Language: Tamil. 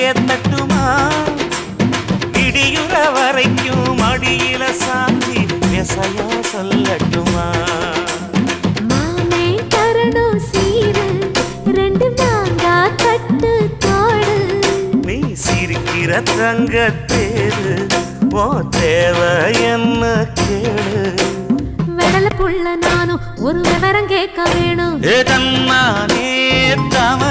ஏத்தட்டுமா இடியுற வரைக்கும் அடியில சாந்தி விசையா சொல்லட்டுமா மாமே தரணும் சீரு ரெண்டு மாங்கா கட்டு தோடு நீ சிரிக்கிற தங்கத்தேரு ஓ தேவை என்ன கேளு வெடல புள்ள நானும் ஒரு விவரம் கேட்க வேணும் ஏதம்மானே தவ